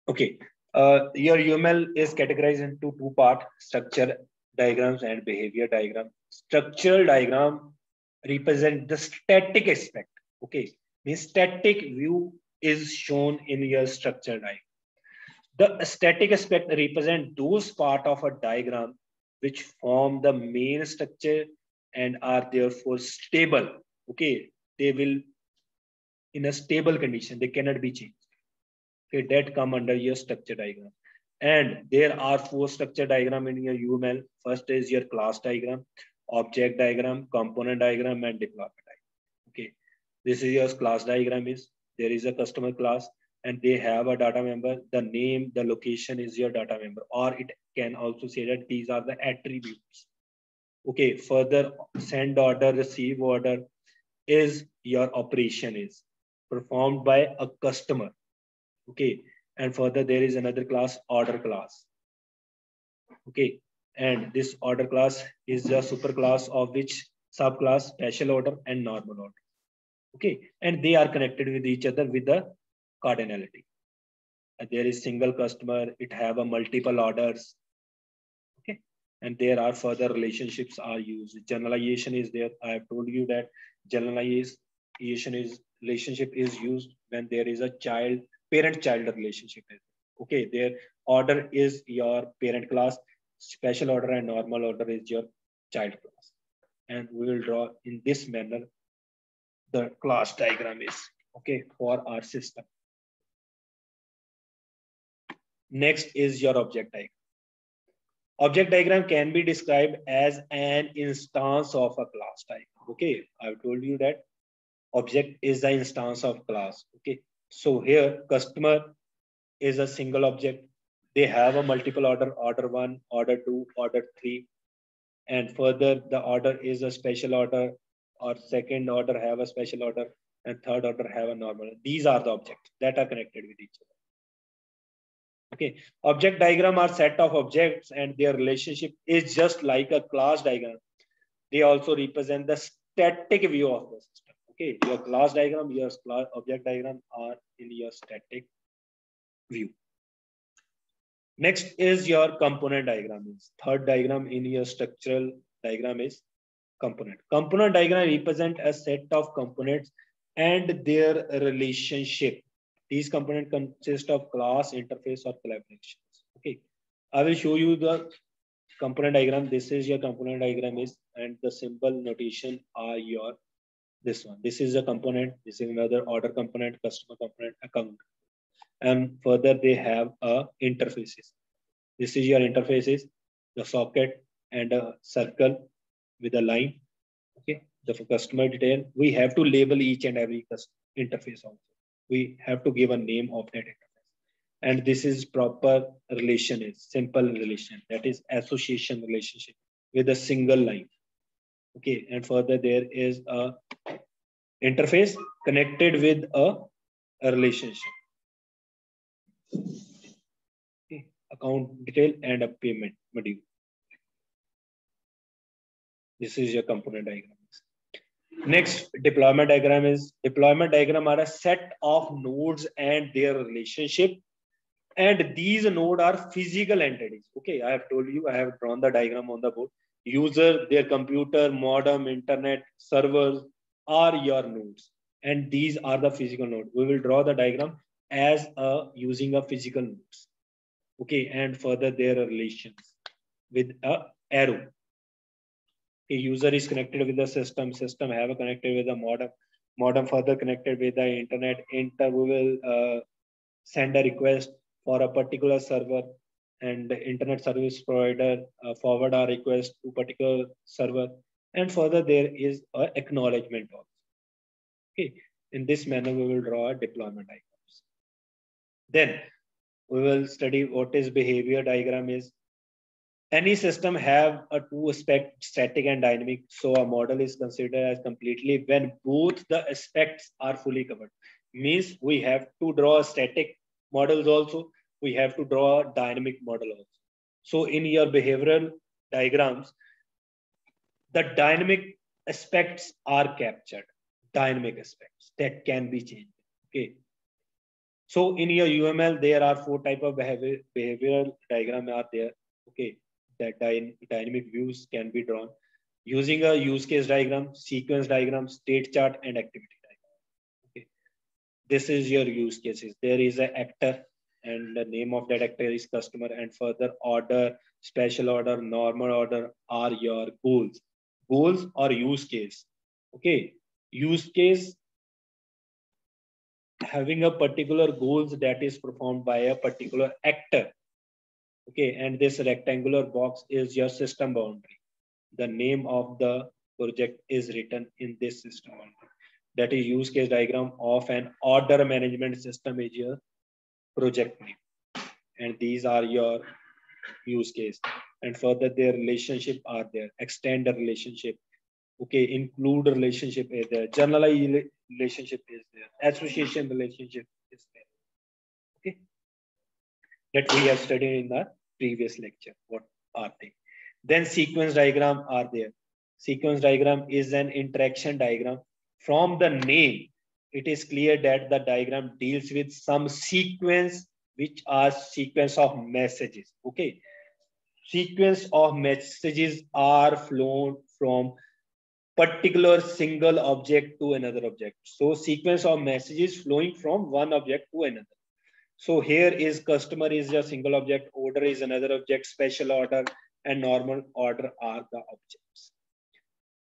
Okay, your UML is categorized into two parts: structure diagrams and behavior diagram. Structural diagram represent the static aspect. Okay, the static view is shown in your structure diagram. The static aspect represent those part of a diagram which form the main structure and are therefore stable. Okay, they will in a stable condition. They cannot be changed. Okay, that come under your structure diagram. And there are four structure diagram in your UML. First is your class diagram, object diagram, component diagram, and deployment diagram. Okay, this is your class diagram is there is a customer class and they have a data member. The name, the location is your data member, or it can also say that these are the attributes. Okay, further send order, receive order is your operation is performed by a customer. Okay, and further there is another class, order class. Okay, and this order class is the superclass of which subclass special order and normal order. Okay, and they are connected with each other with the cardinality. And there is single customer, it have a multiple orders. Okay, and there are further relationships are used. Generalization is there. I have told you that generalization is relationship is used when there is a child parent child relationship. Okay, their order is your parent class, special order and normal order is your child class, and we will draw in this manner the class diagram is. Okay, for our system. Next is your object diagram. Object diagram can be described as an instance of a class type. Okay, I've told you that object is the instance of class. Okay, so here customer is a single object. They have a multiple order, order 1, order 2, order 3, and further the order is a special order, or second order have a special order, and third order have a normal. These are the objects that are connected with each other. Okay, object diagram are set of objects and their relationship is just like a class diagram. They also represent the static view of the system. Okay, your class diagram, your object diagram are in your static view. Next is your component diagram. Third diagram in your structural diagram is component. Component diagram represent a set of components and their relationship. These components consist of class, interface, or collaborations. Okay, I will show you the component diagram. This is your component diagram is, and the symbol notation are your this one. This is a component. This is another order component, customer component, account, and further they have a interfaces. This is your interfaces, the socket and a circle with a line. Okay, the customer detail. We have to label each and every interface also. We have to give a name of that interface. And this is proper relation is simple relation, that is association relationship with a single line. Okay, and further there is a interface connected with a relationship. Okay, account detail and a payment module. This is your component diagram. Next, deployment diagram is deployment diagram are a set of nodes and their relationship And these nodes are physical entities. Okay, I have told you, I have drawn the diagram on the board. User, their computer, modem, internet, servers are your nodes. And these are the physical nodes. We will draw the diagram as using a physical nodes. Okay, and further their relations with a arrow. A user is connected with the system, system have connected with the modem, modem further connected with the internet, we will send a request for a particular server, and the internet service provider forward our request to particular server, and further there is a acknowledgement also. Okay, in this manner we will draw a deployment diagrams. Then we will study what is behavior diagram is. Any system have a two aspect, static and dynamic. So a model is considered as completely when both the aspects are fully covered. Means we have to draw static models also. We have to draw a dynamic model also. So in your behavioral diagrams, the dynamic aspects are captured. Dynamic aspects that can be changed. Okay. So in your UML, there are 4 type of behavioral diagram are there. Okay, that dynamic views can be drawn using a use case diagram, sequence diagram, state chart, and activity diagram. Okay, this is your use cases. There is an actor, and the name of that actor is customer, and further order, special order, normal order are your goals. Goals or use case. Okay, use case having a particular goals that is performed by a particular actor. Okay, and this rectangular box is your system boundary. The name of the project is written in this system boundary. That is use case diagram of an order management system is your project name. And these are your use case. And further their relationship are there. Extend the relationship. Okay, include relationship is there. Generalize relationship is there. Association relationship is there. Okay, that we have studied in the previous lecture. What are they? Then sequence diagram are there. Sequence diagram is an interaction diagram. From the name, it is clear that the diagram deals with some sequence, which are sequence of messages. Okay, sequence of messages are flown from particular single object to another object. So sequence of messages flowing from one object to another. So here is customer is a single object, order is another object, special order and normal order are the objects.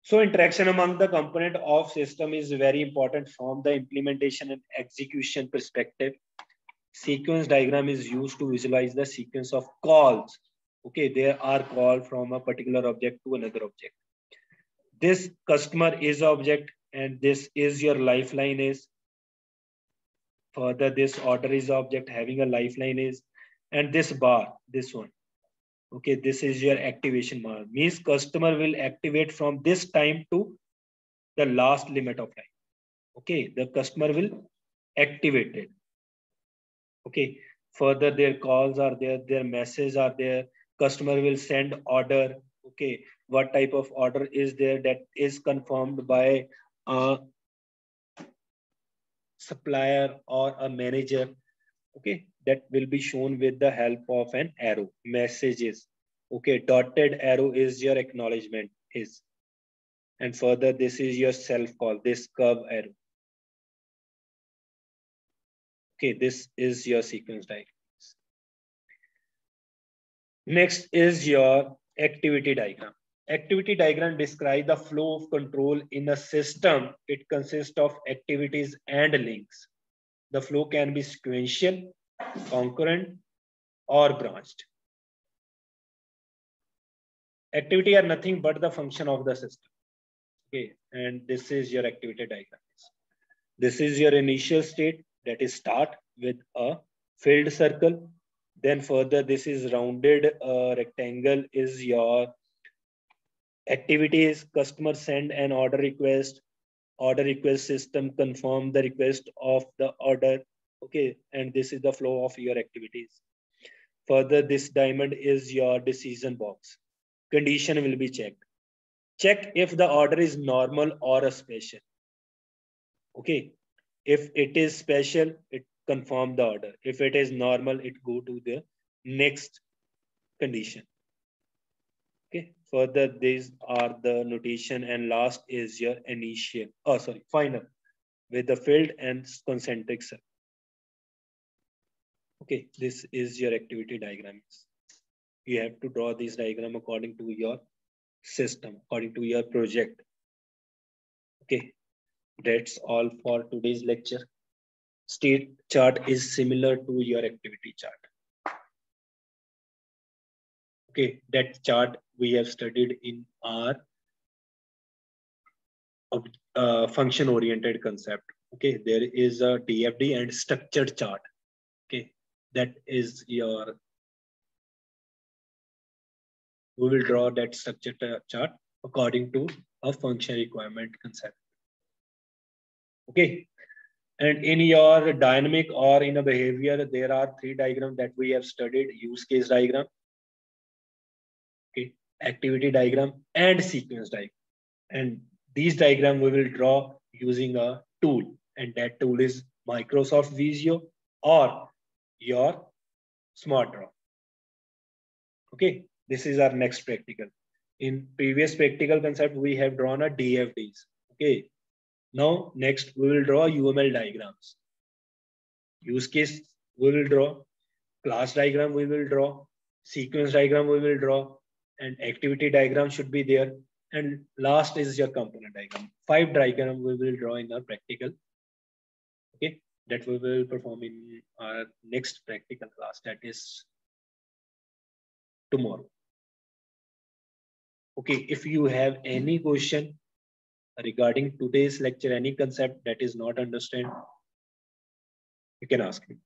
So interaction among the component of system is very important from the implementation and execution perspective. Sequence diagram is used to visualize the sequence of calls. Okay, there are calls from a particular object to another object. This customer is object and this is your lifeline is. Further, this order is object having a lifeline is, and this bar, this one. Okay, this is your activation bar. Means customer will activate from this time to the last limit of time. Okay, the customer will activate it. Okay, further their calls are there, their messages are there. Customer will send order. Okay, what type of order is there that is confirmed by a supplier or a manager. Okay, that will be shown with the help of an arrow. Messages. Okay, dotted arrow is your acknowledgement is, and further this is your self call, this curve arrow. Okay, this is your sequence diagram. Next is your activity diagram. Activity diagram describes the flow of control in a system. It consists of activities and links. The flow can be sequential, concurrent, or branched. Activity are nothing but the function of the system. Okay, and this is your activity diagram. This is your initial state, that is start with a filled circle. Then further, this is rounded rectangle is your activities. Customer send an order request system confirm the request of the order. Okay, and this is the flow of your activities. Further, this diamond is your decision box. Condition will be checked. Check if the order is normal or a special. Okay, if it is special, confirm the order. If it is normal, it go to the next condition. Okay, further these are the notation, and last is your initial, final, with the filled and concentric circle. Okay, this is your activity diagrams. You have to draw this diagram according to your system, according to your project. Okay, that's all for today's lecture. State chart is similar to your activity chart. Okay, that chart we have studied in our function oriented concept. Okay, there is a DFD and structured chart. Okay, that is your, we will draw that structured chart according to a function requirement concept. Okay, and in your dynamic or in a behavior, there are 3 diagrams that we have studied: use case diagram, okay, activity diagram, and sequence diagram. And these diagrams we will draw using a tool, and that tool is Microsoft Visio or your Smart Draw. Okay, this is our next practical. In previous practical concept, we have drawn a DFDs. Okay, now next we will draw UML diagrams. Use case we will draw, class diagram we will draw, sequence diagram we will draw, and activity diagram should be there. And last is your component diagram. 5 diagram we will draw in our practical. Okay, that we will perform in our next practical class, that is tomorrow. Okay, if you have any question regarding today's lecture, any concept that is not understood, you can ask me.